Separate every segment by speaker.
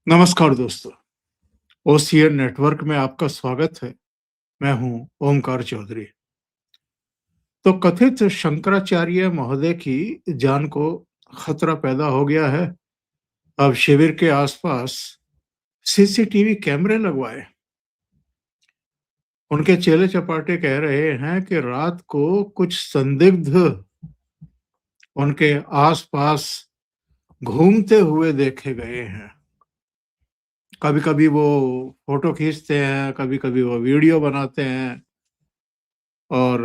Speaker 1: नमस्कार दोस्तों, OCN network में आपका स्वागत है। मैं हूं ओमकार चौधरी। तो कथित शंकराचार्य महोदय की जान को खतरा पैदा हो गया है। अब शिविर के आसपास सीसीटीवी कैमरे लगवाए। उनके चेले चपाटे कह रहे हैं कि रात को कुछ संदिग्ध उनके आसपास घूमते हुए देखे गए हैं। कभी-कभी वो फोटो खींचते हैं, कभी-कभी वो वीडियो बनाते हैं और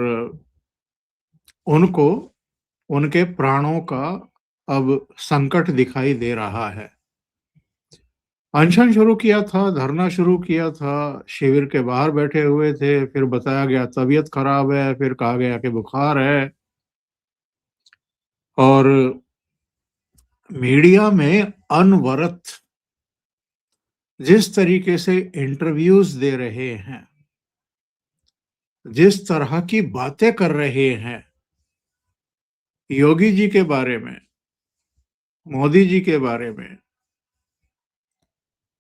Speaker 1: उनको उनके प्राणों का अब संकट दिखाई दे रहा है। अनशन शुरू किया था, धरना शुरू किया था, शिविर के बाहर बैठे हुए थे, फिर बताया गया तबीयत खराब है, फिर कहा गया कि बुखार है और मीडिया में अनवरत जिस तरीके से इंटरव्यूज दे रहे हैं, जिस तरह की बातें कर रहे हैं, योगी जी के बारे में, मोदी जी के बारे में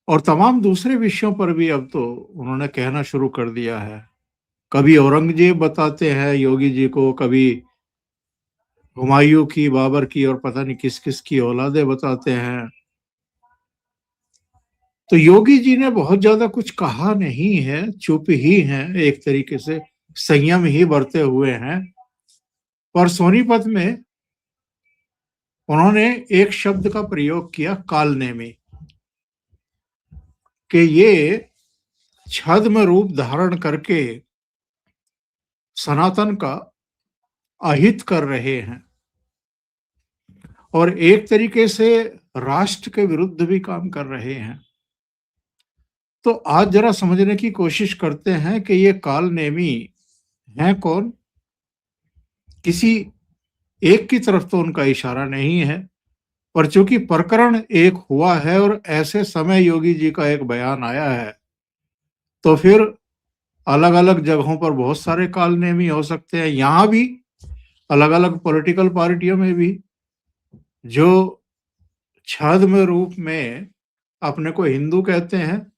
Speaker 1: और तमाम दूसरे विषयों पर भी अब तो उन्होंने कहना शुरू कर दिया है। कभी औरंगजेब बताते हैं योगी जी को, कभी हुमायूं की, बाबर की और पता नहीं किस-किस की औलादें बताते हैं। तो योगी जी ने बहुत ज्यादा कुछ कहा नहीं है, चुप ही हैं, एक तरीके से संयम ही बरते हुए हैं। पर सोनीपत में उन्होंने एक शब्द का प्रयोग किया, कालनेमी, कि ये छद्म रूप धारण करके सनातन का अहित कर रहे हैं और एक तरीके से राष्ट्र के विरुद्ध भी काम कर रहे हैं। तो आज जरा समझने की कोशिश करते हैं कि ये कालनेमी हैं कौन? किसी एक की तरफ तो उनका इशारा नहीं है, पर चूंकि प्रकरण एक हुआ है और ऐसे समय योगी जी का एक बयान आया है, तो फिर अलग-अलग जगहों पर बहुत सारे कालनेमी हो सकते हैं। यहाँ भी अलग-अलग पॉलिटिकल पार्टियों में भी जो छद्म रूप में अपने को हिंदू कहते हैं,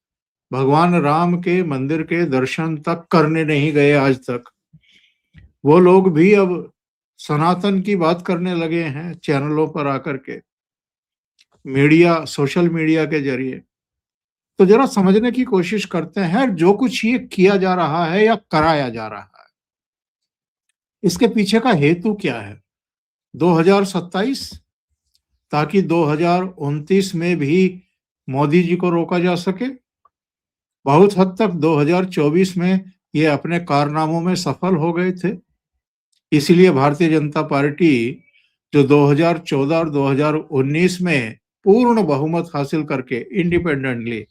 Speaker 1: भगवान राम के मंदिर के दर्शन तक करने नहीं गए आज तक, वो लोग भी अब सनातन की बात करने लगे हैं चैनलों पर आकर के, मीडिया, सोशल मीडिया के जरिए। तो जरा समझने की कोशिश करते हैं जो कुछ ये किया जा रहा है या कराया जा रहा है, इसके पीछे का हेतु क्या है? 2027 ताकि 2029 में भी मोदी जी को रोका जा सके। बहुत हद तक 2024 में ये अपने कारनामों में सफल हो गए थे। इसीलिए भारतीय जनता पार्टी जो 2014 और 2019 में पूर्ण बहुमत हासिल करके इंडिपेंडेंटली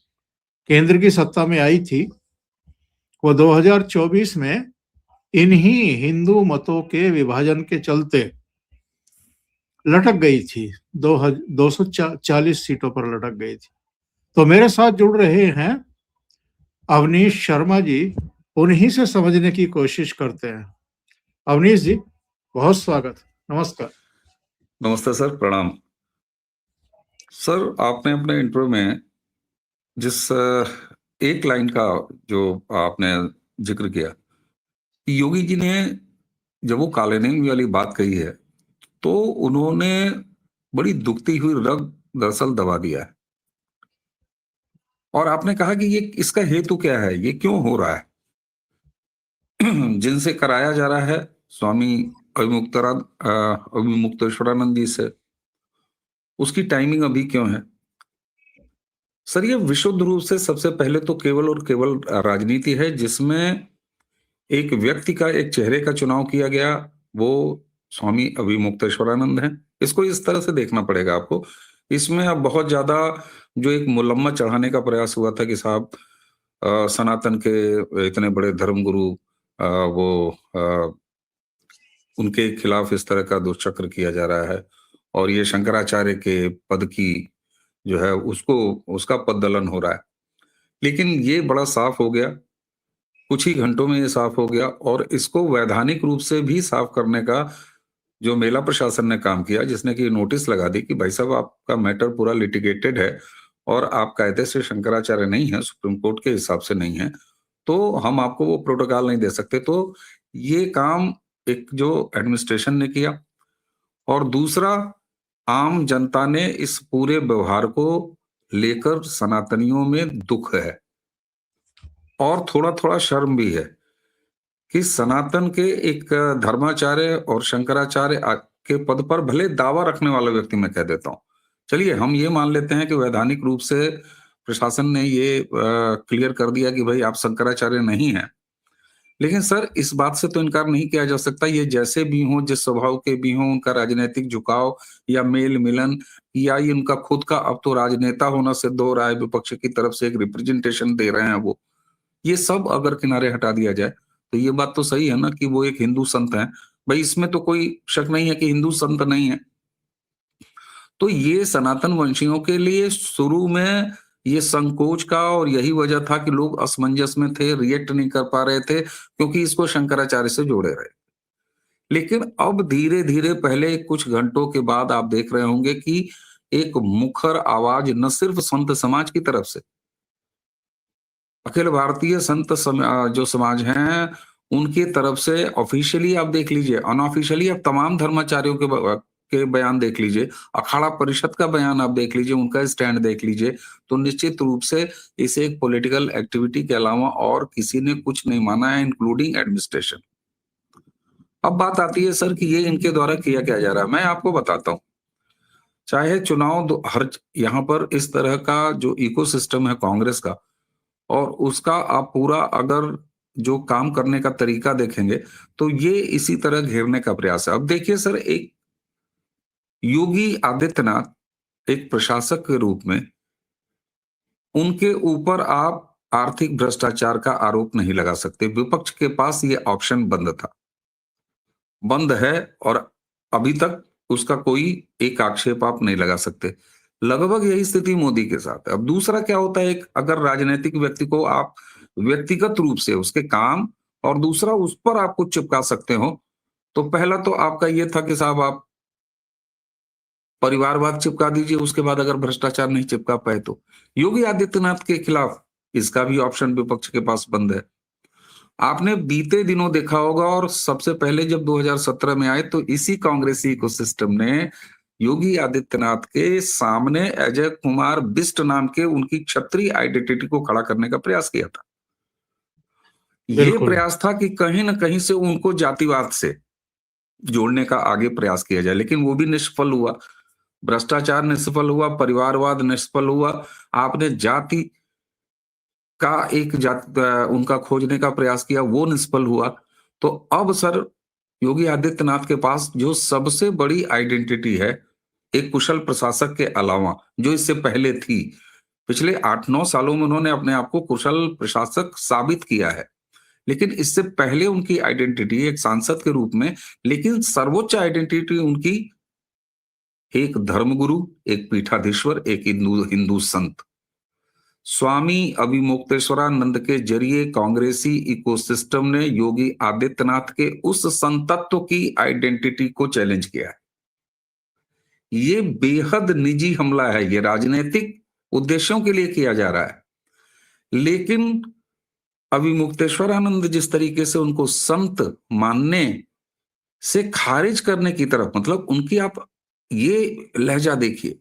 Speaker 1: केंद्र की सत्ता में आई थी, वो 2024 में इन्हीं हिंदू मतों के विभाजन के चलते लटक गई थी। 240 सीटों पर लटक गई थी। तो मेरे साथ जुड़ रहे हैं अवनीश शर्मा जी, उन्हीं से समझने की कोशिश करते हैं। अवनीश जी, बहुत स्वागत। नमस्कार।
Speaker 2: नमस्ते सर, प्रणाम। सर, आपने अपने इंटरव्यू में जिस एक लाइन का जो आपने जिक्र किया कि योगी जी ने जब वो कालेनेमी वाली बात कही है, तो उन्होंने बड़ी दुखती हुई रग दरअसल दबा दिया है। और आपने कहा कि ये इसका हेतु क्या है, ये क्यों हो रहा है? जिनसे कराया जा रहा है स्वामी अभिमुक्तेश्वरानंद जी से, उसकी टाइमिंग अभी क्यों है? सर, ये विशुद्ध रूप से सबसे पहले तो केवल और केवल राजनीति है, जिसमें एक व्यक्ति का, एक चेहरे का चुनाव किया गया, वो स्वामी अभिमुक्तेश्वरानंद हैं। इसको इस तरह से देखना पड़ेगा आपको। इसमें अब बहुत ज्यादा जो एक मुलम्मा चढ़ाने का प्रयास हुआ था कि साहब सनातन के इतने बड़े धर्मगुरु, वो उनके खिलाफ इस तरह का दुष्चक्र किया जा रहा है और ये शंकराचार्य के पद की जो है उसको, उसका पददलन हो रहा है। लेकिन ये बड़ा साफ हो गया, कुछ ही घंटों में ये साफ हो गया। और इसको वैधानिक रूप से भी साफ करने का जो मेला प्रशासन ने काम किया, जिसने कि नोटिस लगा दी कि भाई साहब आपका मैटर पूरा लिटिगेटेड है और आप कायदे से शंकराचार्य नहीं है, सुप्रीम कोर्ट के हिसाब से नहीं है, तो हम आपको वो प्रोटोकॉल नहीं दे सकते। तो ये काम एक जो एडमिनिस्ट्रेशन ने किया, और दूसरा आम जनता ने इस पूरे व्यवहार को लेकर सनातनियों में दुख है और थोड़ा-थोड़ा शर्म भी है कि सनातन के एक धर्माचार्य और शंकराचार्य के पद पर भले दावा रखने वाला व्यक्ति, मैं कह देता हूँ। चलिए हम ये मान लेते हैं कि वैधानिक रूप से प्रशासन ने ये क्लियर कर दिया कि भाई आप शंकराचार्य नहीं हैं। लेकिन सर इस बात से तो इनकार नहीं किया जा सकता, ये जैसे भी हों, जिस स्वभाव के भी हों, उनका राजनीतिक झुकाव या मेल-मिलन या ये उनका खुद का अब तो राजनेता होना सिद्ध हो रहा है, विपक्ष की तरफ से एक रिप्रेजेंटेशन दे रहे हैं वो। ये सब अगर किनारे हटा दिया जाए, तो ये बात तो सही है ना कि वो एक हिंदू संत हैं। भई इसमें तो कोई शक नहीं है कि हिंदू संत नहीं है। तो ये सनातन वंशियों के लिए शुरू में ये संकोच का और यही वजह था कि लोग असमंजस में थे, रिएक्ट नहीं कर पा रहे थे क्योंकि इसको शंकराचार्य से जोड़े रहे। लेकिन अब धीरे-धीरे पहले कुछ घंटों के बाद आप देख रहे होंगे कि एक मुखर आवाज न सिर्फ संत समाज की तरफ से, अखिल भारतीय जो समाज हैं, उनकी तरफ से ऑफिशियली आप देख लीजिए, अनऑफिशियली आप तमाम धर्माचार्यों के बयान देख लीजिए, अखाड़ा परिषद का बयान आप देख लीजिए, उनका स्टैंड देख लीजिए, तो निश्चित रूप से इसे एक पॉलिटिकल एक्टिविटी के अलावा और किसी ने कुछ नहीं माना है, इंक्लूडिंग एडमिनिस्ट्रेशन। अब बात आती है सर कि ये इनके द्वारा किया क्या जा रहा है? मैं आपको बताता हूँ। चाहे चुनाव दो हर यहाँ पर इस तरह का जो इकोसिस्टम है कांग्रेस का, और उसका आप पूरा अगर जो काम करने का तरीका देखेंगे, तो ये इसी तरह घेरने का प्रयास है। अब देखिए सर, एक योगी आदित्यनाथ एक प्रशासक के रूप में, उनके ऊपर आप आर्थिक भ्रष्टाचार का आरोप नहीं लगा सकते। विपक्ष के पास ये ऑप्शन बंद है और अभी तक उसका कोई एक आक्षेप आप नहीं लगा सकते। लगभग यही स्थिति मोदी के साथ है। अब दूसरा क्या होता है, एक अगर राजनैतिक व्यक्ति को आप व्यक्तिगत रूप से उसके काम और दूसरा उस पर आप कुछ चिपका सकते हो, तो पहला तो आपका ये था कि साहब आप परिवारवाद चिपका दीजिए, उसके बाद अगर भ्रष्टाचार नहीं चिपका पाए तो। योगी आदित्यनाथ के खिलाफ इसका भी ऑप्शन विपक्ष के पास बंद है। आपने बीते दिनों देखा होगा, और सबसे पहले जब 2017 में आए तो इसी कांग्रेसी इकोसिस्टम ने योगी आदित्यनाथ के सामने अजय कुमार बिष्ट नाम के उनकी क्षत्रिय आइडेंटिटी को खड़ा करने का प्रयास किया था। ये
Speaker 1: बिल्कुल।
Speaker 2: प्रयास था कि कहीं न कहीं से उनको जातिवाद से जोड़ने का आगे प्रयास किया जाए, लेकिन वो भी निष्फल हुआ। भ्रष्टाचार निष्फल हुआ, परिवारवाद निष्फल हुआ। आपने जाति का उनका खोजने का प्रयास किया, वो निष्फल हुआ। तो अब सर योगी आदित्यनाथ के पास जो सबसे बड़ी आइडेंटिटी है, एक कुशल प्रशासक के अलावा, जो इससे पहले थी, पिछले 8-9 सालों में उन्होंने अपने आप को कुशल प्रशासक साबित किया है। लेकिन इससे पहले उनकी आइडेंटिटी एक सांसद के रूप में, लेकिन सर्वोच्च आइडेंटिटी उनकी एक धर्मगुरु, एक पीठाधीश्वर, एक हिंदू हिंदू संत। स्वामी अभिमुक्तेश्वरानंद के जरिए कांग्रेसी इकोसिस्टम ने योगी आदित्यनाथ के उस संतत्व की आइडेंटिटी को चैलेंज किया है। ये बेहद निजी हमला है, ये राजनीतिक उद्देश्यों के लिए किया जा रहा है। लेकिन अभिमुक्तेश्वरानंद जिस तरीके से उनको संत मानने से खारिज करने की तरफ, मतलब उनकी आप ये लहजा देखिए,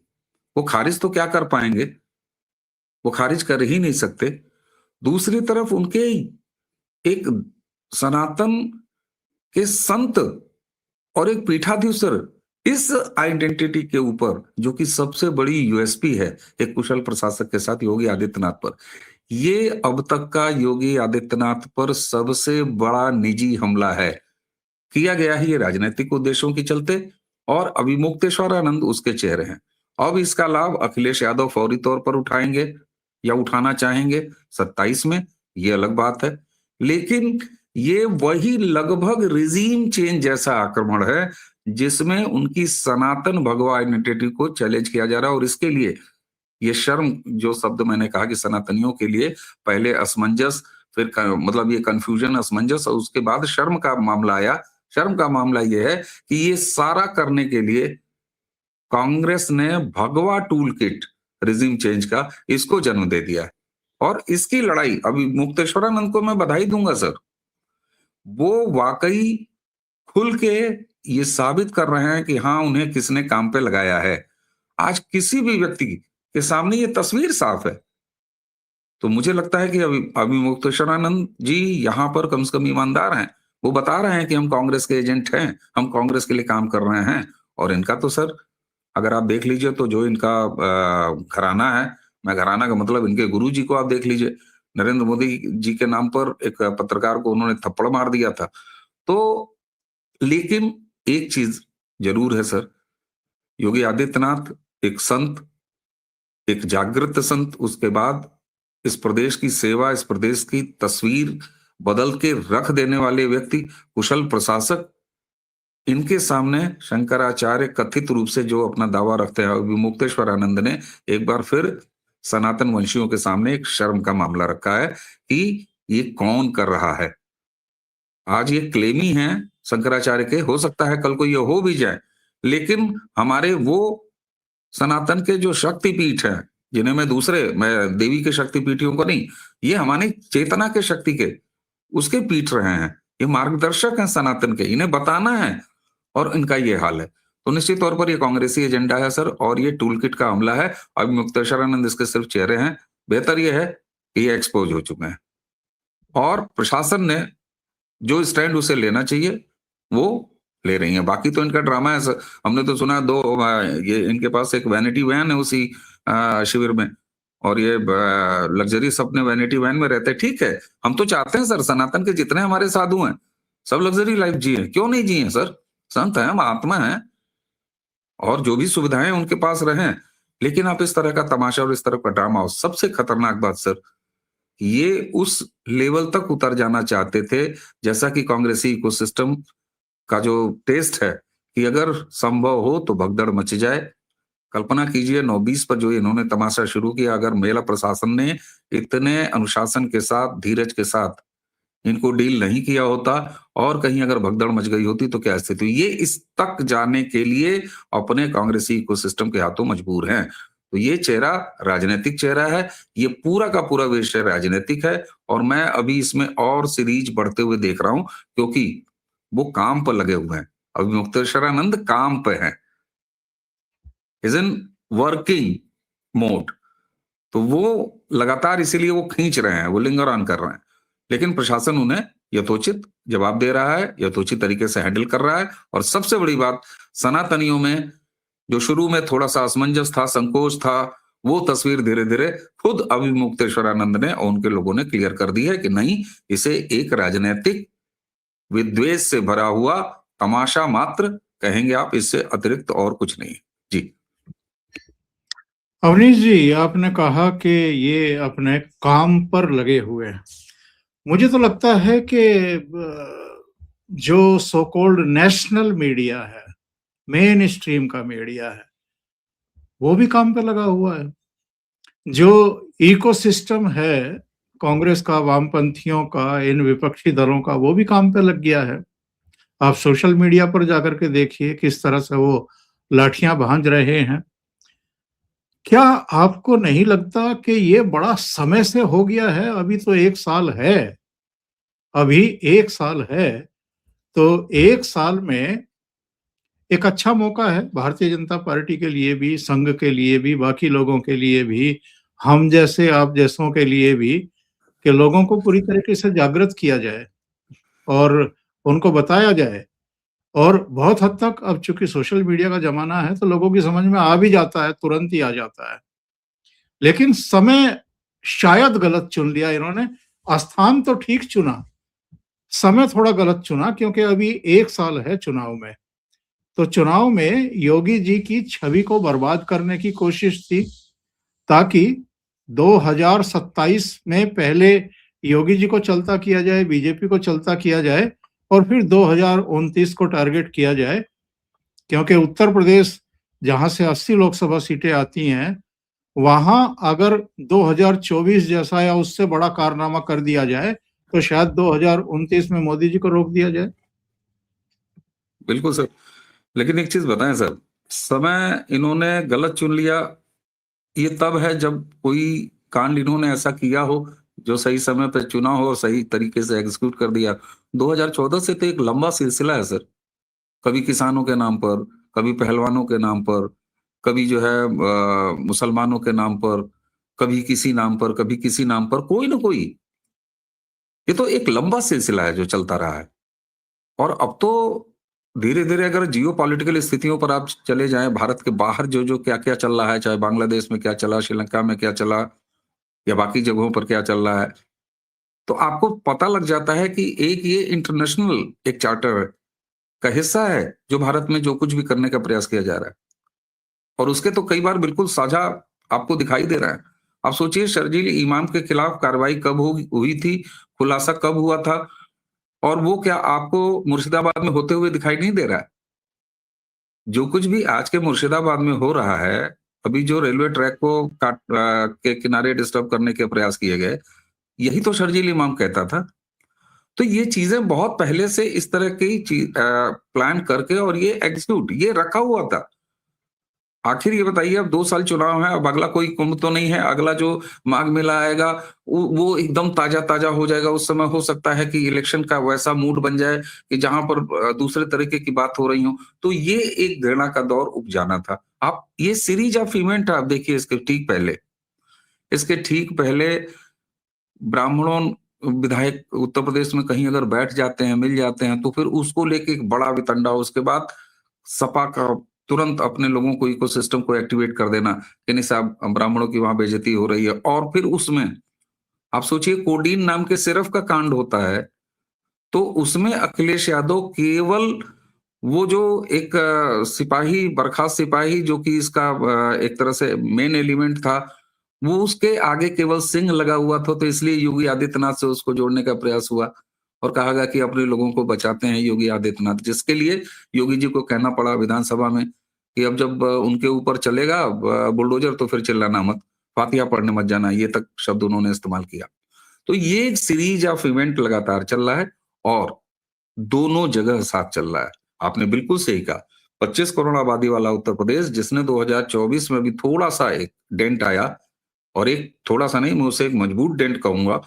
Speaker 2: वो खारिज तो क्या कर पाएंगे, वो खारिज कर ही नहीं सकते। दूसरी तरफ उनके एक सनातन के संत और एक पीठाधीश्वर, इस आइडेंटिटी के ऊपर जो कि सबसे बड़ी यूएसपी है एक कुशल प्रशासक के साथ योगी आदित्यनाथ पर, ये अब तक का योगी आदित्यनाथ पर सबसे बड़ा निजी हमला है। किया गया है ये राजनीतिक उद्देश्यों के चलते, और अभिमुक्तेश्वरानंद उसके चेहरे हैं। अब इसका लाभ अखिलेश यादव फौरी तौर पर उठाएंगे या उठाना चाहेंगे 27 में, ये अलग बात है। लेकिन ये वही लगभग रिजीम चेंज जैसा आक्रमण है जिसमें उनकी सनातन भगवा आइडेंटिटी को चैलेंज किया जा रहा है। और इसके लिए ये शर्म, जो शब्द मैंने कहा कि सनातनियों के लिए पहले असमंजस, फिर मतलब ये कंफ्यूजन, असमंजस, और उसके बाद शर्म का मामला आया। शर्म का मामला ये है कि ये सारा करने के लिए कांग्रेस ने भगवा टूल किट रिजिम चेंज का, इसको जन्म दे दिया है। और इसकी लड़ाई अभी मुक्तेश्वरानंद को मैं बधाई दूंगा सर, वो वाकई खुल के ये साबित कर रहे हैं कि हाँ, उन्हें किसने काम पे लगाया है। आज किसी भी व्यक्ति के सामने ये तस्वीर साफ है। तो मुझे लगता है कि अभी अभी मुक्तेश्वरानंद जी यहाँ पर कम से कम ईमानदार हैं। वो बता रहे हैं कि हम कांग्रेस के एजेंट हैं, हम कांग्रेस के लिए काम कर रहे हैं। और इनका तो सर, अगर आप देख लीजिए तो जो इनका घराना है, मैं घराना का मतलब इनके गुरुजी को आप देख लीजिए, नरेंद्र मोदी जी के नाम पर एक पत्रकार को उन्होंने थप्पड़ मार दिया था। तो लेकिन एक चीज जरूर है सर, योगी आदित्यनाथ एक संत, एक जागृत संत, उसके बाद इस प्रदेश की सेवा, इस प्रदेश की तस्वीर बदल के रख देने वाले व्यक्ति, कुशल प्रशासक, इनके सामने शंकराचार्य कथित रूप से जो अपना दावा रखते हैं, अभी मुक्तेश्वरानंद ने एक बार फिर सनातन वंशियों के सामने एक शर्म का मामला रखा है कि ये कौन कर रहा है। आज ये क्लेम ही हैं शंकराचार्य के, हो सकता है कल को ये हो भी जाए, लेकिन हमारे वो सनातन के जो शक्तिपीठ हैं, जिन्हें मैं देवी के शक्तिपीठियों को नहीं, ये हमारे चेतना के शक्ति के उसके पीठ रहे हैं। ये मार्गदर्शक हैं सनातन के, इन्हें बताना है, और इनका ये हाल है। तो निश्चित तौर पर ये कांग्रेसी एजेंडा है सर, और ये टूल किट का हमला है। अभी मुक्तेश्वरानंद इसके सिर्फ चेहरे हैं। बेहतर ये है कि ये एक्सपोज हो चुके हैं, और प्रशासन ने जो स्टैंड उसे लेना चाहिए वो ले रही है। बाकी तो इनका ड्रामा है सर। हमने तो सुना ये इनके पास एक वैनिटी वैन है उसी शिविर में, और ये लग्जरी अपने वैनिटी वैन में रहते हैं। ठीक है, हम तो चाहते हैं सर सनातन के जितने हमारे साधु हैं सब लग्जरी लाइफ जिए, क्यों नहीं जिए सर? संत हैं, महात्मा हैं, और जो भी सुविधाएं उनके पास रहें। लेकिन आप इस तरह का तमाशा और इस तरह का ड्रामा हो। सबसे खतरनाक बात सर, ये उस लेवल तक उतर जाना चाहते थे जैसा कि कांग्रेसी इकोसिस्टम का जो टेस्ट है कि अगर संभव हो तो भगदड़ मच जाए। कल्पना कीजिए 9-20 पर जो इन्होंने तमाशा शुरू किया, अगर मेला प्रशासन ने इतने अनुशासन के साथ, धीरज के साथ इनको डील नहीं किया होता, और कहीं अगर भगदड़ मच गई होती तो क्या स्थिति हुई। ये इस तक जाने के लिए अपने कांग्रेसी इकोसिस्टम के हाथों मजबूर हैं। तो ये चेहरा राजनीतिक चेहरा है, ये पूरा का पूरा विषय राजनीतिक है, और मैं अभी इसमें और सीरीज बढ़ते हुए देख रहा हूं, क्योंकि वो काम पर लगे हुए हैं। अभी मुक्तेश्वरानंद काम पे हैं, इज इन वर्किंग मोड। तो वो लगातार इसीलिए वो खींच रहे हैं, वो लिंगर ऑन कर रहे हैं, लेकिन प्रशासन उन्हें यथोचित जवाब दे रहा है, यथोचित तरीके से हैंडल कर रहा है। और सबसे बड़ी बात, सनातनियों में जो शुरू में थोड़ा सा असमंजस था, संकोच था, वो तस्वीर धीरे धीरे खुद अभी मुक्तेश्वरानंद ने और उनके लोगों ने क्लियर कर दी है कि नहीं, इसे एक राजनीतिक विद्वेष से भरा हुआ तमाशा मात्र कहेंगे आप, इससे अतिरिक्त और कुछ नहीं। जी
Speaker 1: अवनीश जी, आपने कहा कि ये अपने काम पर लगे हुए हैं। मुझे तो लगता है कि जो सो कॉल्ड नेशनल मीडिया है, मेन स्ट्रीम का मीडिया है, वो भी काम पे लगा हुआ है। जो इकोसिस्टम है कांग्रेस का, वामपंथियों का, इन विपक्षी दलों का, वो भी काम पे लग गया है। आप सोशल मीडिया पर जाकर के देखिए किस तरह से वो लाठियां भांज रहे हैं। क्या आपको नहीं लगता कि ये बड़ा समय से हो गया है? अभी तो 1 साल है, अभी 1 साल है, तो 1 साल में एक अच्छा मौका है भारतीय जनता पार्टी के लिए भी, संघ के लिए भी, बाकी लोगों के लिए भी, हम जैसे आप जैसों के लिए भी, कि लोगों को पूरी तरीके से जागृत किया जाए और उनको बताया जाए। और बहुत हद तक अब चूंकि सोशल मीडिया का जमाना है तो लोगों की समझ में आ भी जाता है, तुरंत ही आ जाता है। लेकिन समय शायद गलत चुन लिया इन्होंने। स्थान तो ठीक चुना, समय थोड़ा गलत चुना, क्योंकि अभी 1 साल है चुनाव में। तो चुनाव में योगी जी की छवि को बर्बाद करने की कोशिश थी, ताकि 2027 में पहले योगी जी को चलता किया जाए, बीजेपी को चलता किया जाए, और फिर 2029 को टारगेट किया जाए। क्योंकि उत्तर प्रदेश, जहां से 80 लोकसभा सीटें आती हैं, वहां अगर 2024 जैसा या उससे बड़ा कारनामा कर दिया जाए तो शायद 2029 में मोदी जी को रोक दिया जाए।
Speaker 2: बिल्कुल सर, लेकिन एक चीज बताएं सर, समय इन्होंने गलत चुन लिया, ये तब है जब कोई कांड इन्होंने ऐसा किया हो जो सही समय पे चुना हो और सही तरीके से एग्जीक्यूट कर दिया। 2014 से तो एक लंबा सिलसिला है सर। कभी किसानों के नाम पर, कभी पहलवानों के नाम पर, कभी जो है मुसलमानों के नाम पर, कभी किसी नाम पर, कभी किसी नाम पर, कोई न कोई। ये तो एक लंबा सिलसिला है जो चलता रहा है। और अब तो धीरे-धीरे अगर जियोपॉलिटिकल स्थितियों पर आप चले जाएँ, भारत के बाहर जो-जो, क्या-क्या चल रहा है, चाहे बांग्लादेश में क्या चला, श्रीलंका में क्या चला या बाकी जगहों पर क्या चल रहा है, तो आपको पता लग जाता है कि एक ये इंटरनेशनल एक चार्टर का हिस्सा है, जो भारत में जो कुछ भी करने का प्रयास किया जा रहा है। और उसके तो कई बार बिल्कुल साझा आपको दिखाई दे रहा है। आप सोचिए शर्जील इमाम के खिलाफ कार्रवाई कब हुई थी, खुलासा कब हुआ था और वो क्या आपको मुर्शिदाबाद में होते हुए दिखाई नहीं दे रहा है? जो कुछ भी आज के मुर्शिदाबाद में हो रहा है, अभी जो रेलवे ट्रैक को के किनारे डिस्टर्ब करने के प्रयास किए गए, यही तो शर्जील इमाम कहता था। तो ये चीज़ें बहुत पहले से इस तरह की प्लान करके और ये एग्ज़ीक्यूट ये रखा हुआ था। आखिर ये बताइए अब 2 साल चुनाव है, अब अगला कोई कुंभ तो नहीं है, अगला जो माघ मेला आएगा वो एकदम ताज़ा-ताज़ा हो जाएगा, उस समय हो सकता है कि इलेक्शन का वैसा मूड बन जाए कि जहाँ पर दूसरे तरीके की बात हो रही हो। तो ये एक घृणा का दौर उपजाना था। आप ये सीरीज़ ऑफ इवेंट आप देखिए इसके ठीक पहले ब्राह्मणों विधायक उत्तर प्रदेश में कहीं अगर बैठ जाते हैं, मिल जाते हैं, तो फिर उसको लेके एक बड़ा वितंडा, उसके बाद सपा का तुरंत अपने लोगों को इकोसिस्टम को एक्टिवेट कर देना कि नहीं साहब ब्राह्मणों की वहां बेइज्जती हो रही है। और फिर उसमें आप सोचिए कोडीन नाम के सिरफ का कांड होता है, तो उसमें अखिलेश यादव केवल वो जो एक सिपाही बर्खास्त सिपाही जो कि इसका एक तरह से मेन एलिमेंट था, वो उसके आगे केवल सिंह लगा हुआ था, तो इसलिए योगी आदित्यनाथ से उसको जोड़ने का प्रयास हुआ और कहा गया कि अपने लोगों को बचाते हैं योगी आदित्यनाथ, जिसके लिए योगी जी को कहना पड़ा विधानसभा में कि अब जब उनके ऊपर चलेगा बुलडोजर तो फिर चिल्लाना मत, फातिहा पढ़ने मत जाना, ये तक शब्द उन्होंने इस्तेमाल किया। तो ये एक सीरीज ऑफ इवेंट लगातार चल रहा है और दोनों जगह साथ चल रहा है। आपने बिल्कुल सही कहा। 25 करोड़ आबादी वाला उत्तर प्रदेश जिसने 2024 में भी थोड़ा-सा एक डेंट आया और एक थोड़ा-सा नहीं, मैं उसे एक मजबूत डेंट कहूँगा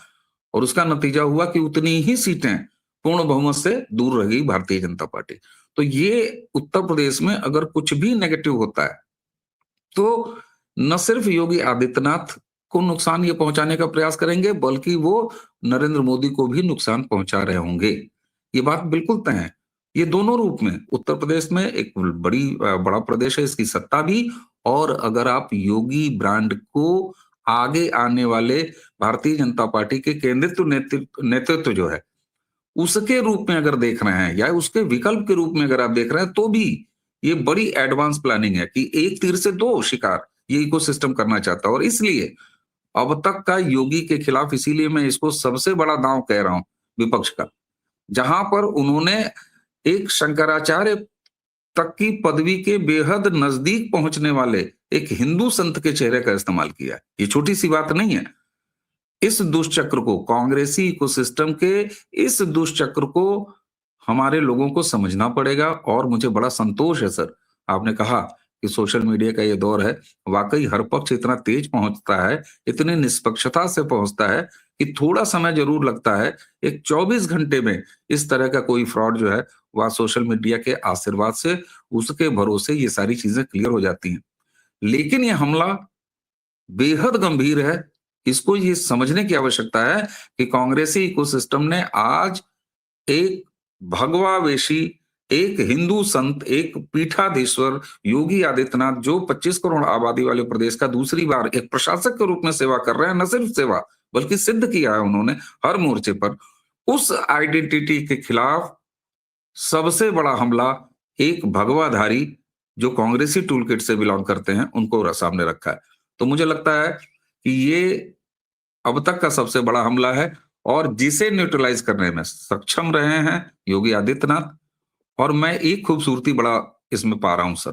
Speaker 2: और उसका नतीजा हुआ कि उतनी ही सीटें पूर्ण बहुमत से दूर रह गई भारतीय जनता पार्टी। तो ये उत्तर प्रदेश में अगर कुछ भी नेगेटिव होता है, तो न सिर्फ योगी आदित्यनाथ को नुकसान ये पहुंचाने का प्रयास करेंगे, बल्कि वो नरेंद्र मोदी को भी नुकसान पहुंचा रहे होंगे। ये बात बिल्कुल तय है। ये दोनों रूप में उत्तर प्रदेश में एक बड़ा प्रदेश है, इसकी सत्ता भी और अगर आप योगी ब्रांड को आगे आने वाले भारतीय जनता पार्टी के केंद्रित्व नेतृत्व जो है, उसके रूप में अगर देख रहे हैं या उसके विकल्प के रूप में अगर आप देख रहे हैं, तो भी ये बड़ी एडवांस प्लानिंग है कि एक तीर से दो शिकार ये इकोसिस्टम करना चाहता है और इसलिए अब तक का योगी के खिलाफ इसीलिए मैं इसको सबसे बड़ा दांव कह रहा हूं विपक्ष का, जहां पर उन्होंने एक शंकराचार्य तक की पदवी के बेहद नजदीक पहुंचने वाले एक हिंदू संत के चेहरे का इस्तेमाल किया है। ये छोटी सी बात नहीं है। इस दुष्चक्र को कांग्रेसी इकोसिस्टम के इस दुष्चक्र को हमारे लोगों को समझना पड़ेगा और मुझे बड़ा संतोष है सर। आपने कहा कि सोशल मीडिया का ये दौर है, वाकई हर पक्ष इतना तेज पहुंचता है, इतनी निष्पक्षता से पहुंचता है कि थोड़ा समय जरूर लगता है। एक 24 घंटे में इस तरह का कोई फ्रॉड जो है वह सोशल मीडिया के आशीर्वाद से उसके भरोसे ये सारी चीजें क्लियर हो जाती हैं। लेकिन ये हमला बेहद गंभीर है। इसको ये समझने की आवश्यकता है कि कांग्रेसी इकोसिस्टम ने आज एक भगवावेशी, एक हिंदू संत, एक पीठाधीश्वर योगी आदित्यनाथ जो 25 करोड़ आबादी वाले प्रदेश का दूसरी बार एक प्रशासक के रूप में सेवा कर रहे हैं, न सिर्फ सेवा बल्कि सिद्ध किया है उन्होंने हर मोर्चे पर। उस आइडेंटिटी के खिलाफ सबसे बड़ा हमला एक भगवाधारी जो कांग्रेसी टूलकिट से बिलोंग करते हैं उनको सामने रखा है। तो मुझे लगता है कि ये अब तक का सबसे बड़ा हमला है और जिसे न्यूट्रलाइज करने में सक्षम रहे हैं योगी आदित्यनाथ। और मैं एक खूबसूरती बड़ा इसमें पा रहा हूं सर,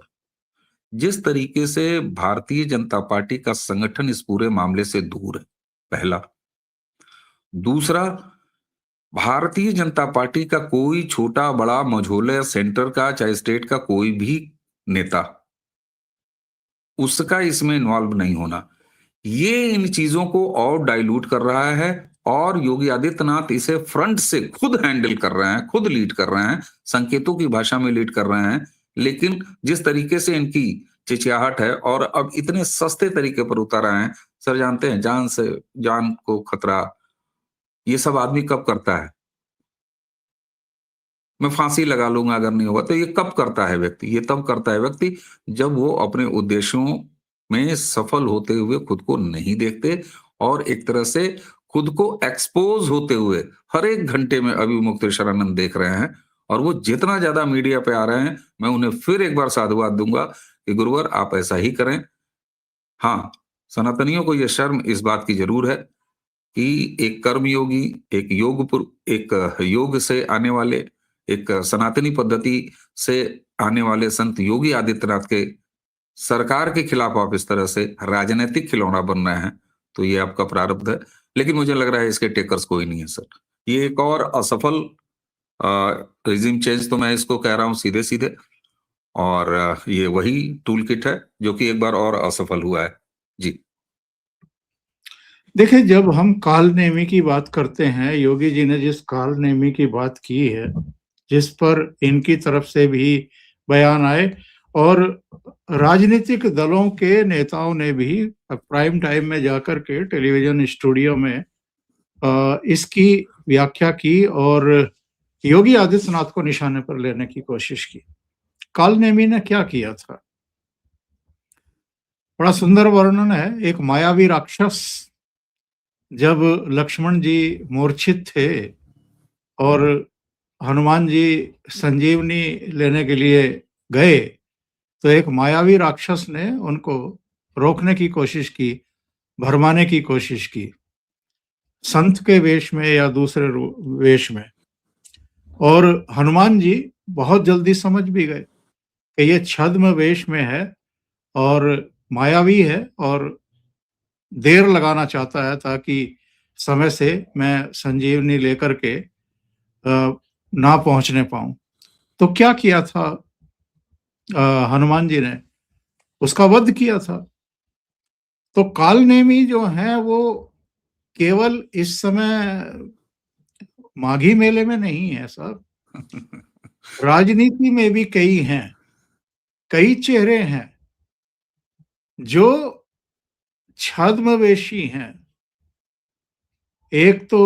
Speaker 2: जिस तरीके से भारतीय जनता पार्टी का संगठन इस पूरे मामले से दूर है, पहला। दूसरा, भारतीय जनता पार्टी का कोई छोटा बड़ा मझोले सेंटर का चाहे स्टेट का कोई भी नेता उसका इसमें इन्वॉल्व नहीं होना, ये इन चीजों को और डाइल्यूट कर रहा है। और योगी आदित्यनाथ इसे फ्रंट से खुद हैंडल कर रहे हैं, खुद लीड कर रहे हैं, संकेतों की भाषा में लीड कर रहे हैं। लेकिन जिस तरीके से इनकी चिचियाहट है और अब इतने सस्ते तरीके पर उतर आए हैं, सर जानते हैं जान से जान को खतरा ये सब आदमी कब करता है? मैं फांसी लगा लूंगा अगर नहीं होगा, तो ये कब करता है व्यक्ति? ये तब करता है व्यक्ति जब वो अपने उद्देश्यों में सफल होते हुए खुद को नहीं देखते और एक तरह से खुद को एक्सपोज होते हुए हर एक घंटे में अभी मुक्तेश्वरानंद देख रहे हैं। और वो जितना ज्यादा मीडिया पे आ रहे हैं, मैं उन्हें फिर एक बार साधुवाद दूंगा कि गुरुवर आप ऐसा ही करें। हाँ, सनातनियों को यह शर्म इस बात की जरूर है कि एक कर्मयोगी, एक योग से आने वाले, एक सनातनी पद्धति से आने वाले संत योगी आदित्यनाथ के सरकार के खिलाफ आप इस तरह से राजनीतिक खिलौना बन रहे हैं, तो ये आपका प्रारब्ध है। लेकिन मुझे लग रहा है इसके टेकर्स कोई नहीं है सर। ये एक और असफल रिजिम चेंज तो मैं इसको कह रहा हूं सीधे-सीधे। और ये वही टूल किट है जो कि एक बार और असफल हुआ है। जी।
Speaker 1: देखिए, जब हम कालनेमी की बात करते हैं, योगी जी ने जिस कालनेमी की बात की है, जिस पर इनकी तरफ से भी बयान आए और राजनीतिक दलों के नेताओं ने भी प्राइम टाइम में जाकर के टेलीविजन स्टूडियो में इसकी व्याख्या की और योगी आदित्यनाथ को निशाने पर लेने की कोशिश की। कालनेमी ने क्या किया था? बड़ा सुंदर वर्णन है। एक मायावी राक्षस जब लक्ष्मण जी मूर्छित थे और हनुमान जी संजीवनी लेने के लिए गए, तो एक मायावी राक्षस ने उनको रोकने की कोशिश की, भरमाने की कोशिश की, संत के वेश में या दूसरे वेश में। और हनुमान जी बहुत जल्दी समझ भी गए कि ये छद्म वेश में है और मायावी है और देर लगाना चाहता है ताकि समय से मैं संजीवनी लेकर के ना पहुंचने पाऊं। तो क्या किया था हनुमान जी ने? उसका वध किया था। तो कालनेमी जो है वो केवल इस समय माघी मेले में नहीं है साहब, राजनीति में भी कई हैं, कई चेहरे हैं जो छद्मवेशी हैं। एक तो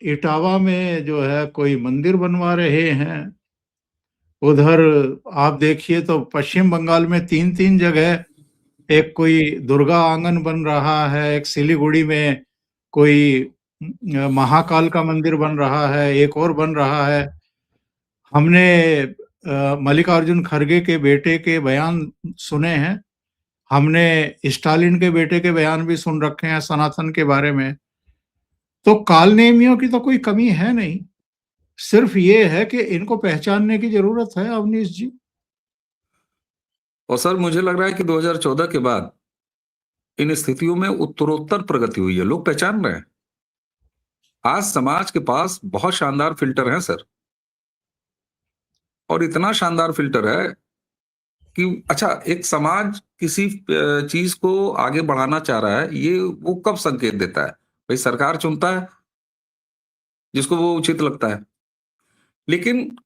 Speaker 1: इटावा में जो है कोई मंदिर बनवा रहे हैं, उधर आप देखिए तो पश्चिम बंगाल में 3-3 जगह एक कोई दुर्गा आंगन बन रहा है, एक सिलीगुड़ी में कोई महाकाल का मंदिर बन रहा है, एक और बन रहा है। हमने मल्लिकार्जुन खड़गे के बेटे के बयान सुने हैं, हमने स्टालिन के बेटे के बयान भी सुन रखे हैं सनातन के बारे में। तो कालनेमियों की तो कोई कमी है नहीं, सिर्फ ये है कि इनको पहचानने की जरूरत है अवनीश जी।
Speaker 2: और सर मुझे लग रहा है कि 2014 के बाद इन स्थितियों में उत्तरोत्तर प्रगति हुई है, लोग पहचान रहे हैं। आज समाज के पास बहुत शानदार फिल्टर हैं सर, और इतना शानदार फिल्टर है कि अच्छा एक समाज किसी चीज को आगे बढ़ाना चाह रहा है, ये वो कब संकेत देता है? भाई सरकार चुनता है जिसको वो उचित लगता है। लेकिन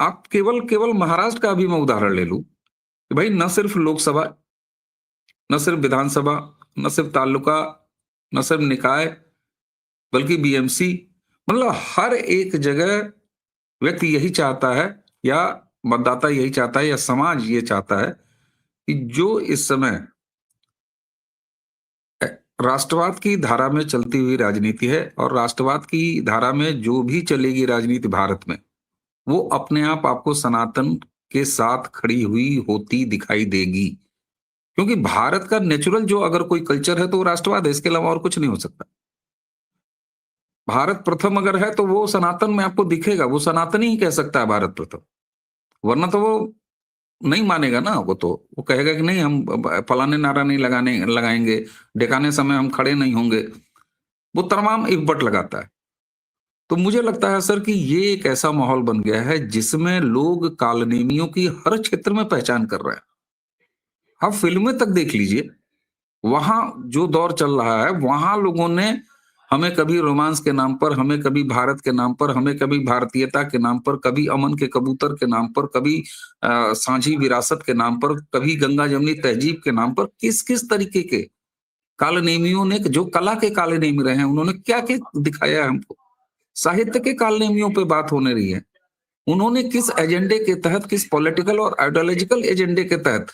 Speaker 2: आप केवल केवल महाराष्ट्र का भी मैं उदाहरण ले लूं कि भाई न सिर्फ लोकसभा, न सिर्फ विधानसभा, न सिर्फ तालुका, न सिर्फ निकाय, बल्कि बीएमसी, मतलब हर एक जगह व्यक्ति यही चाहता है या मतदाता यही चाहता है या समाज ये चाहता है कि जो इस समय राष्ट्रवाद की धारा में चलती हुई राजनीति है और राष्ट्रवाद की धारा में जो भी चलेगी राजनीति भारत में, वो अपने आप आपको सनातन के साथ खड़ी हुई होती दिखाई देगी। क्योंकि भारत का नेचुरल जो अगर कोई कल्चर है तो वो राष्ट्रवाद है, इसके अलावा और कुछ नहीं हो सकता। भारत प्रथम अगर है तो वो सनातन में आपको दिखेगा, वो सनातनी ही कह सकता है भारत प्रथम, वरना तो वो नहीं मानेगा ना। वो कहेगा कि नहीं हम फलाने नारा नहीं लगाएंगे, ढकाने समय हम खड़े नहीं होंगे, वो तमाम इकबट लगाता है। तो मुझे लगता है सर कि ये एक ऐसा माहौल बन गया है जिसमें लोग कालनेमियों की हर क्षेत्र में पहचान कर रहे हैं। आप फिल्में तक देख लीजिए, वहां जो दौर चल रहा है, वहां लोगों ने हमें कभी रोमांस के नाम पर, हमें कभी भारत के नाम पर, हमें कभी भारतीयता के नाम पर, कभी अमन के कबूतर के नाम पर, कभी साझी विरासत के नाम पर, कभी गंगा जमनी तहजीब के नाम पर, किस किस तरीके के काले नेमियों ने, जो कला के काले नेमी रहे हैं, उन्होंने क्या क्या दिखाया है हमको। साहित्य के काले नेमियों पे बात होने रही है, उन्होंने किस एजेंडे के तहत, किस पॉलिटिकल और आइडियोलॉजिकल एजेंडे के तहत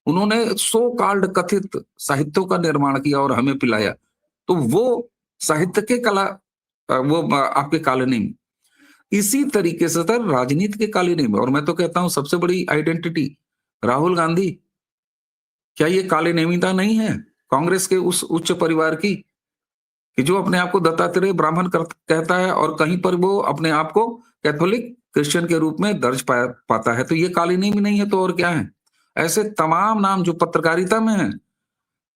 Speaker 2: उन्होंने सो कॉल्ड कथित साहित्यों का निर्माण किया और हमें पिलाया। तो वो साहित्य के कला, वो आपके काले नेमी। इसी तरीके से सर राजनीति के काले नेमी, और मैं तो कहता हूं सबसे बड़ी आइडेंटिटी राहुल गांधी, क्या ये काले नेमिता नहीं है कांग्रेस के उस उच्च परिवार की, कि जो अपने आप को दत्तात्रेय ब्राह्मण कहता है और कहीं पर वो अपने आप को कैथोलिक क्रिश्चियन के रूप में दर्ज पाता है। तो ये काली नेमी नहीं है तो और क्या है। ऐसे तमाम नाम जो पत्रकारिता में हैं,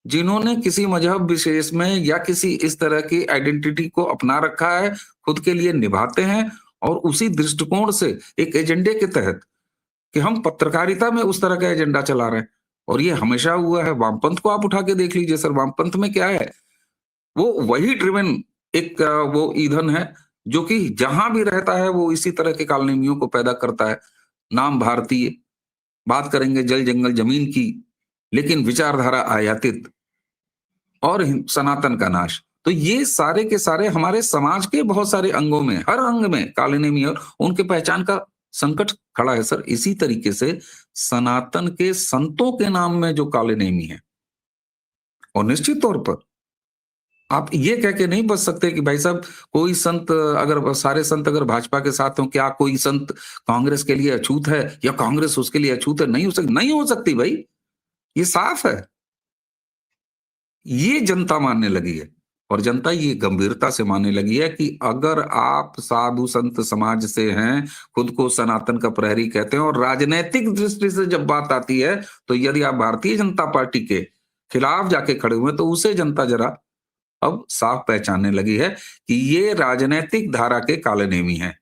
Speaker 2: जिन्होंने किसी मजहब विशेष में या किसी इस तरह की आइडेंटिटी को अपना रखा है, खुद के लिए निभाते हैं, और उसी दृष्टिकोण से एक एजेंडे के तहत कि हम पत्रकारिता में उस तरह का एजेंडा चला रहे हैं। और ये हमेशा हुआ है। वामपंथ को आप उठा के देख लीजिए सर, वामपंथ में क्या है, वो वही ड्रिवन एक वो ईंधन है जो कि जहां भी रहता है वो इसी तरह के कालनेमियों को पैदा करता है। नाम भारतीय, बात करेंगे जल जंगल जमीन की, लेकिन विचारधारा आयातित, और सनातन का नाश। तो ये सारे के सारे हमारे समाज के बहुत सारे अंगों में, हर अंग में काले नेमी और उनके पहचान का संकट खड़ा है सर। इसी तरीके से सनातन के संतों के नाम में जो काले नेमी है, और निश्चित तौर पर आप ये कह के नहीं बच सकते कि भाई साहब कोई संत, अगर सारे संत अगर भाजपा के साथ हो, क्या कोई संत कांग्रेस के लिए अछूत है या कांग्रेस उसके लिए अछूत है। नहीं हो सकती भाई, ये साफ है। ये जनता मानने लगी है, और जनता ये गंभीरता से मानने लगी है कि अगर आप साधु संत समाज से हैं, खुद को सनातन का प्रहरी कहते हैं, और राजनैतिक दृष्टि से जब बात आती है, तो यदि आप भारतीय जनता पार्टी के खिलाफ जाके खड़े हुए, तो उसे जनता जरा अब साफ पहचानने लगी है कि ये राजनैतिक धारा के काले नेमी हैं।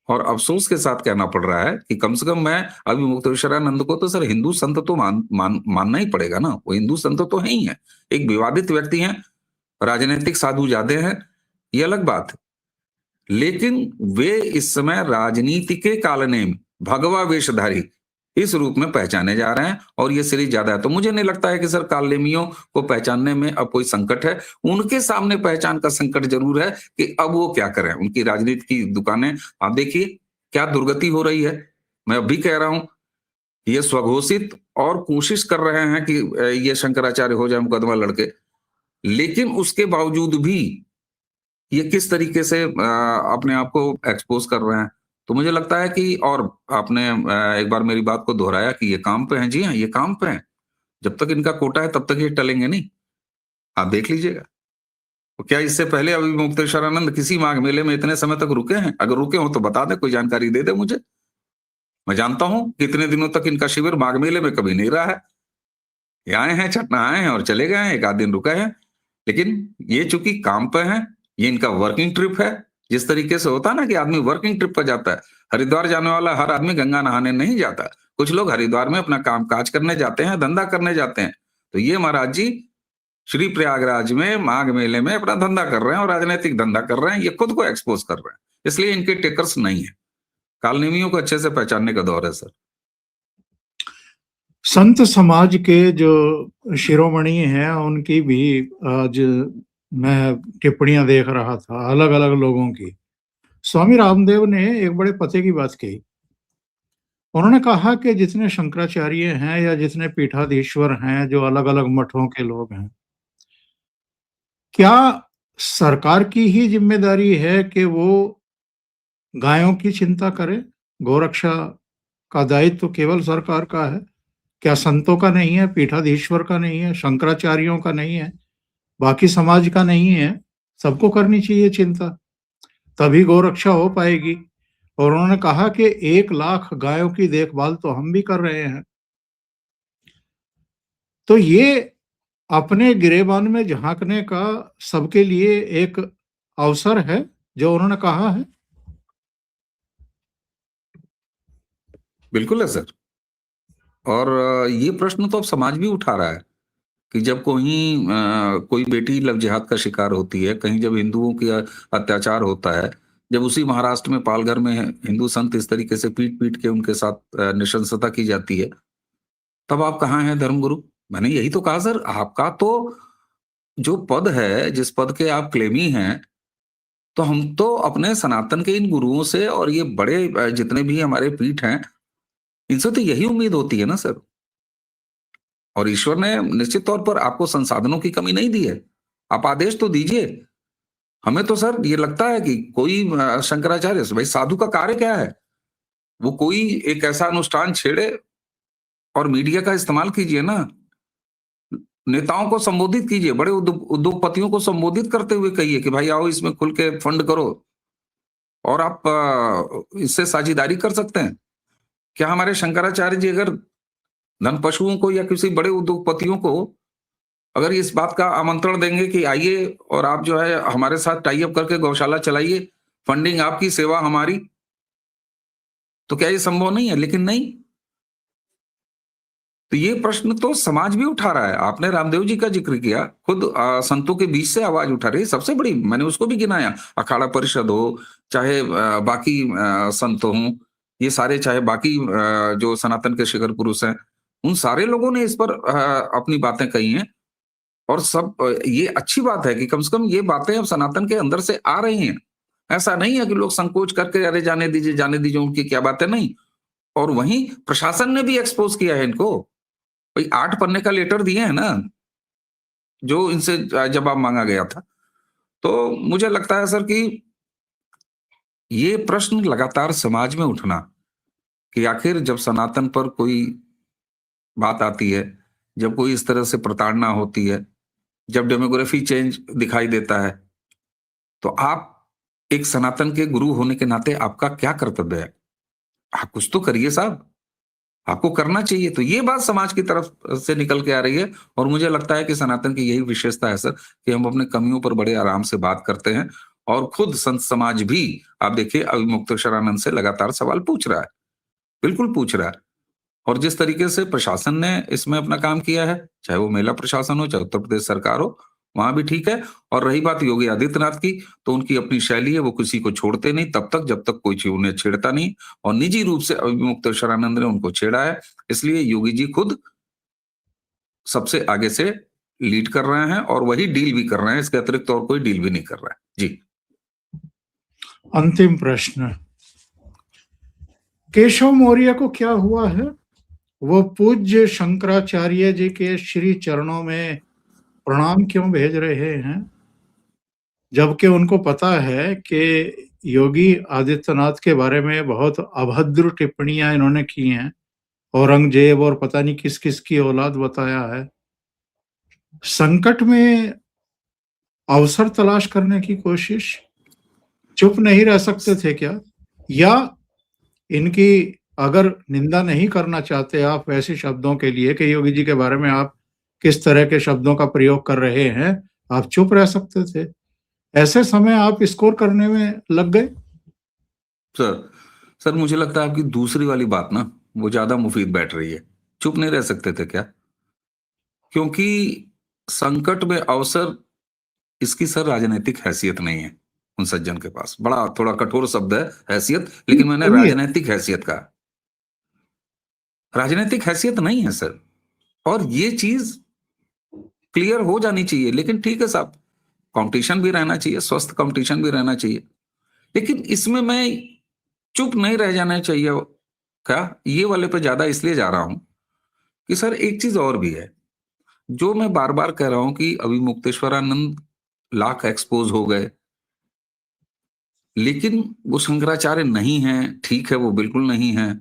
Speaker 2: और अफसोस के साथ कहना पड़ रहा है कि कम से कम मैं अभी मुक्तेश्वरानंद को तो सर हिंदू संत तो मानना ही पड़ेगा ना, वो हिंदू संत तो है ही है। एक विवादित व्यक्ति हैं, राजनीतिक साधु जादे हैं, ये अलग बात है, लेकिन वे इस समय राजनीति के काले नेमी, भगवा वेशधारी इस रूप में पहचाने जा रहे हैं, और ये सीरीज ज्यादा है। तो मुझे नहीं लगता है कि सर कालेमियों को पहचानने में अब कोई संकट है। उनके सामने पहचान का संकट जरूर है कि अब वो क्या करें। उनकी राजनीति की दुकानें आप देखिए क्या दुर्गति हो रही है। मैं अभी कह रहा हूं, ये स्वघोषित और कोशिश कर रहे हैं कि ये शंकराचार्य हो जाए मुकदमा लड़के, लेकिन उसके बावजूद भी ये किस तरीके से अपने आप को एक्सपोज कर रहे हैं। तो मुझे लगता है कि, और आपने एक बार मेरी बात को दोहराया कि ये काम पे हैं। जी हाँ, ये काम पे हैं। जब तक इनका कोटा है तब तक ये टलेंगे नहीं, आप देख लीजिएगा। तो क्या इससे पहले अभी मुक्तेश्वरानंद किसी माघ मेले में इतने समय तक रुके हैं? अगर रुके हो तो बता दे, कोई जानकारी दे दे मुझे। मैं जानता हूं कितने दिनों तक इनका शिविर माघ मेले में कभी नहीं रहा है। ये आए हैं, छटना आए हैं और चले गए हैं, एक आध दिन रुके हैं। लेकिन ये चूंकि काम पे हैं, ये इनका वर्किंग ट्रिप है। जिस तरीके से होता है ना कि आदमी वर्किंग ट्रिप पर जाता है, हरिद्वार जाने वाला हर आदमी गंगा नहाने नहीं जाता। कुछ लोग हरिद्वार में अपना काम काज करने जाते हैं, धंधा करने जाते हैं। तो ये महाराज जी श्री प्रयागराज में माघ मेले में अपना धंधा कर रहे हैं, और राजनीतिक धंधा कर रहे हैं। ये खुद को एक्सपोज कर रहे हैं, इसलिए इनके टेकर्स नहीं है। कालनेमियों को अच्छे से पहचानने का दौर है सर।
Speaker 1: संत समाज के जो शिरोमणि हैं उनकी भी आज मैं टिप्पणियां देख रहा था अलग अलग लोगों की। स्वामी रामदेव ने एक बड़े पते की बात कही। उन्होंने कहा कि जितने शंकराचार्य हैं या जितने पीठाधीश्वर हैं, जो अलग अलग मठों के लोग हैं, क्या सरकार की ही जिम्मेदारी है कि वो गायों की चिंता करे? गौरक्षा का दायित्व तो केवल सरकार का है, क्या संतों का नहीं है, पीठाधीश्वर का नहीं है, शंकराचार्यों का नहीं है, बाकी समाज का नहीं है? सबको करनी चाहिए चिंता, तभी गौरक्षा हो पाएगी। और उन्होंने कहा कि 1 लाख गायों की देखभाल तो हम भी कर रहे हैं। तो ये अपने गिरेबान में झांकने का सबके लिए एक अवसर है जो उन्होंने कहा है।
Speaker 2: बिल्कुल है सर। और ये प्रश्न तो अब समाज भी उठा रहा है कि जब कोई बेटी लव जिहाद का शिकार होती है, कहीं जब हिंदुओं की अत्याचार होता है, जब उसी महाराष्ट्र में पालघर में हिंदू संत इस तरीके से पीट-पीट के उनके साथ नृशंसता की जाती है, तब आप कहाँ हैं धर्मगुरु? मैंने यही तो कहा सर, आपका तो जो पद है, जिस पद के आप क्लेमी हैं, तो हम तो अपने सनातन के इन गुरुओं से और ये बड़े जितने भी हमारे पीठ हैं, इनसे तो यही उम्मीद होती है ना सर। और ईश्वर ने निश्चित तौर पर आपको संसाधनों की कमी नहीं दी है। आप आदेश तो दीजिए। हमें तो सर ये लगता है कि कोई शंकराचार्य भाई साधु का कार्य क्या है? वो कोई एक ऐसा अनुष्ठान छेड़े और मीडिया का इस्तेमाल कीजिए ना। नेताओं को संबोधित कीजिए, बड़े उद्योगपतियों को संबोधित करते हुए कहिए कि भाई आओ इसमें खुल के फंड करो और आप इससे साझेदारी कर सकते हैं। क्या हमारे शंकराचार्य जी अगर धन पशुओं को या किसी बड़े उद्योगपतियों को अगर इस बात का आमंत्रण देंगे कि आइए और आप जो है हमारे साथ टाई अप करके गौशाला चलाइए, फंडिंग आपकी, सेवा हमारी, तो क्या ये संभव नहीं है? लेकिन नहीं। तो ये प्रश्न तो समाज भी उठा रहा है। आपने रामदेव जी का जिक्र किया, खुद संतों के बीच से आवाज उठा रही है। सबसे बड़ी मैंने उसको भी गिनाया, अखाड़ा परिषद हो, चाहे बाकी संत हों, ये सारे चाहे बाकी जो सनातन के शिखर पुरुष हैं, उन सारे लोगों ने इस पर अपनी बातें कही हैं। और सब ये अच्छी बात है कि कम से कम ये बातें अब सनातन के अंदर से आ रही हैं। ऐसा नहीं है कि लोग संकोच करके अरे जाने दीजिए उनकी क्या बातें, नहीं। और वहीं प्रशासन ने भी एक्सपोज किया है इनको। भाई 8 पन्ने का लेटर दिए हैं ना, जो इनसे जवाब मांगा गया था। तो मुझे लगता है सर कि ये प्रश्न लगातार समाज में उठना कि आखिर जब सनातन पर कोई बात आती है, जब कोई इस तरह से प्रताड़ना होती है, जब डेमोग्राफी चेंज दिखाई देता है, तो आप एक सनातन के गुरु होने के नाते आपका क्या कर्तव्य है? आप कुछ तो करिए साहब, आपको करना चाहिए। तो ये बात समाज की तरफ से निकल के आ रही है और मुझे लगता है कि सनातन की यही विशेषता है सर कि हम अपने कमियों पर बड़े आराम से बात करते हैं और खुद संत समाज भी आप देखिए अविमुक्तेश्वरानंद से लगातार सवाल पूछ रहा है, बिल्कुल पूछ रहा है। और जिस तरीके से प्रशासन ने इसमें अपना काम किया है, चाहे वो मेला प्रशासन हो, चाहे उत्तर प्रदेश सरकार हो, वहाँ भी ठीक है। और रही बात योगी आदित्यनाथ की, तो उनकी अपनी शैली है, वो किसी को छोड़ते नहीं तब तक जब तक कोई चीज़ उन्हें छेड़ता नहीं और निजी रूप से अविमुक्तेश्वरानंद ने उनको छेड़ा है। इसलिए योगी जी खुद सबसे आगे से लीड कर रहे हैं और वही डील भी कर रहे हैं, इसके अतिरिक्त और कोई डील भी नहीं कर रहा है। जी।
Speaker 1: अंतिम प्रश्न, केशव मौर्य को क्या हुआ है? वो पूज्य शंकराचार्य जी के श्री चरणों में प्रणाम क्यों भेज रहे हैं, जबकि उनको पता है कि योगी आदित्यनाथ के बारे में बहुत अभद्र टिप्पणियां इन्होंने की हैं, औरंगजेब और पता नहीं किस किस की औलाद बताया है। संकट में अवसर तलाश करने की कोशिश, चुप नहीं रह सकते थे क्या? या इनकी अगर निंदा नहीं करना चाहते आप ऐसे शब्दों के लिए कि योगी जी के बारे में आप किस तरह के शब्दों का प्रयोग कर रहे हैं, आप चुप रह सकते थे। ऐसे समय आप स्कोर करने में लग गए।
Speaker 2: सर, सर मुझे लगता है आपकी दूसरी वाली बात ना वो ज़्यादा मुफ़ीद बैठ रही है। चुप नहीं रह सकते थे क्या? क्योंकि संकट में अवसर इसकी सर राजनैतिक हैसियत नहीं है उन सज्जन के पास। बड़ा थोड़ा कठोर शब्द है हैसियत, लेकिन मैंने
Speaker 1: सही है।
Speaker 2: राजनैतिक हैसियत कहा। राजनैतिक हैसियत नहीं है सर और ये चीज़ क्लियर हो जानी चाहिए। लेकिन ठीक है साहब, कॉम्पिटिशन भी रहना चाहिए, स्वस्थ कॉम्पिटिशन भी रहना चाहिए। लेकिन इसमें मैं चुप नहीं रह जाना चाहिए क्या? ये वाले पे ज़्यादा इसलिए जा रहा हूँ कि सर एक चीज़ और भी है, जो मैं बार-बार कह रहा हूँ कि अविमुक्तेश्वरानंद लाख एक्सपोज़ हो गए, लेकिन वो शंकराचार्य नहीं हैं, ठीक है वो बिल्कुल नहीं हैं,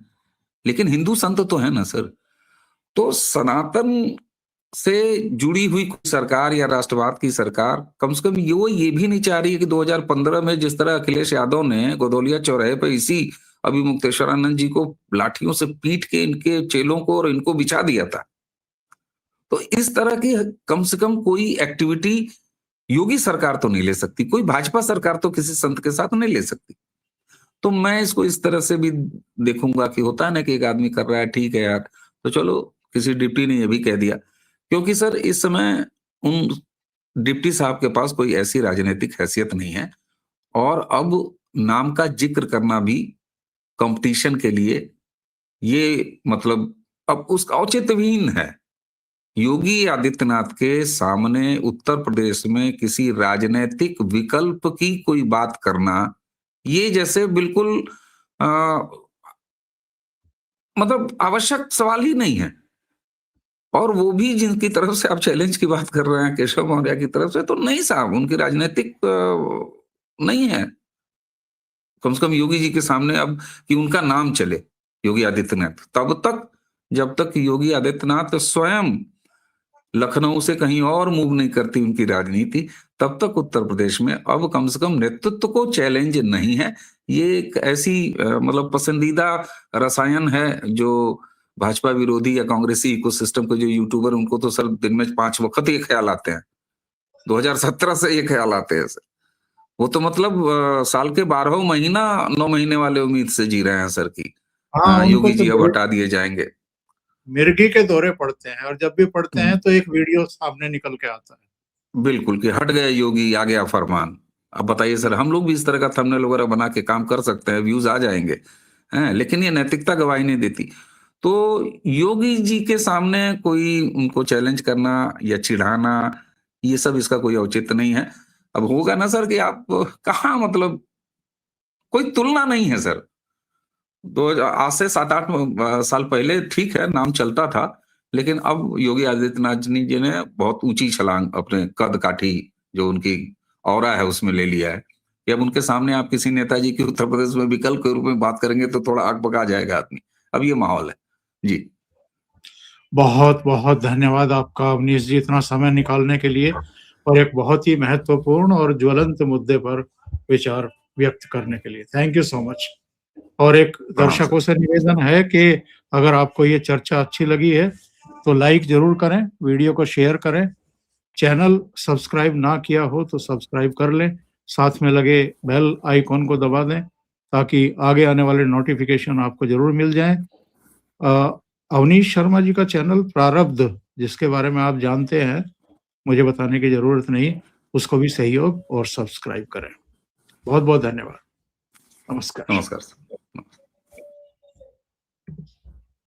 Speaker 2: लेकिन हिंदू संत तो हैं ना सर। तो सनातन से जुड़ी हुई कोई सरकार या राष्ट्रवाद की सरकार कम से कम ये भी नहीं चाह रही है कि 2015 में जिस तरह अखिलेश यादव ने गोदौलिया चौराहे पे इसी अभिमुक्तेश्वरानंद जी को लाठियों से पीट के इनके चेलों को और इनको बिछा दिया था। तो इस तरह की कम से कम कोई एक्टिविटी योगी सरकार तो नहीं ले सकती, कोई भाजपा सरकार तो किसी संत के साथ नहीं ले सकती। तो मैं इसको इस तरह से भी देखूंगा कि होता है ना कि एक आदमी कर रहा है, ठीक है यार, तो चलो किसी डिप्टी ने ये भी कह दिया, क्योंकि सर इस समय उन डिप्टी साहब के पास कोई ऐसी राजनीतिक हैसियत नहीं है, और अब नाम का जिक्र करना भी कंपटीशन के लिए ये मतलब अब उसका औचित्यहीन है। योगी आदित्यनाथ के सामने उत्तर प्रदेश में किसी राजनैतिक विकल्प की कोई बात करना, ये जैसे बिल्कुल अ, मतलब आवश्यक सवाल ही नहीं है। और वो भी जिनकी तरफ से आप चैलेंज की बात कर रहे हैं, केशव मौर्य की तरफ से, तो नहीं साहब, उनकी राजनीतिक नहीं है। कम से कम योगी जी के सामने अब कि उनका नाम चले, योगी आदित्यनाथ, तब तक जब तक योगी आदित्यनाथ स्वयं लखनऊ से कहीं और मूव नहीं करती उनकी राजनीति, तब तक उत्तर प्रदेश में अब कम से कम नेतृत्व को चैलेंज नहीं है। ये एक ऐसी मतलब पसंदीदा रसायन है जो भाजपा विरोधी या कांग्रेसी इकोसिस्टम के जो यूट्यूबर, उनको तो सर दिन में 5 वक्त ये ख्याल आते हैं। 2017 से ये ख्याल आते हैं सर। वो तो मतलब साल के 12 महीना 9 महीने वाले उम्मीद से जी रहे हैं सर की
Speaker 1: हाँ, उनको
Speaker 2: योगी
Speaker 1: तो
Speaker 2: जी अब हटा दिए जाएंगे।
Speaker 1: मिर्गी के दौरे पड़ते हैं, और जब भी पड़ते हैं तो एक वीडियो सामने निकल के आता है।
Speaker 2: बिल्कुल कि हट गए योगी, आ गया फरमान। अब बताइए सर, हम लोग भी इस तरह का थंबनेल वगैरह बना के काम कर सकते हैं, व्यूज आ जाएंगे, हैं? लेकिन ये नैतिकता गवाही नहीं देती। तो योगी जी के सामने कोई उनको चैलेंज करना या चिढ़ाना, ये सब इसका कोई औचित्य नहीं है। अब होगा ना सर कि आप कहाँ मतलब कोई तुलना नहीं है सर। आज से 7-8 साल पहले ठीक है, नाम चलता था, लेकिन अब योगी आदित्यनाथ जी ने बहुत ऊंची छलांग अपने कद काठी, जो उनकी ऑरा है उसमें ले लिया है कि अब उनके सामने आप किसी नेताजी की उत्तर प्रदेश में विकल्प के रूप में बात करेंगे तो थोड़ा आग बगा जाएगा आदमी। अब ये माहौल है जी।
Speaker 1: बहुत बहुत धन्यवाद आपका अवनीश जी, इतना समय निकालने के लिए और एक बहुत ही महत्वपूर्ण और ज्वलंत मुद्दे पर विचार व्यक्त करने के लिए। Thank you so much. और एक
Speaker 2: प्रणाम सर।
Speaker 1: दर्शकों से निवेदन है कि अगर आपको ये चर्चा अच्छी लगी है तो लाइक जरूर करें, वीडियो को शेयर करें, चैनल सब्सक्राइब ना किया हो तो सब्सक्राइब कर लें, साथ में लगे बेल आइकॉन को दबा दें ताकि आगे आने वाले नोटिफिकेशन आपको जरूर मिल जाएं। अवनीश शर्मा जी का चैनल प्रारब्ध, जिसके बारे में आप जानते हैं, मुझे बताने की जरूरत नहीं, उसको भी सहयोग और सब्सक्राइब करें। बहुत बहुत धन्यवाद। नमस्कार।
Speaker 2: नमस्कार सर।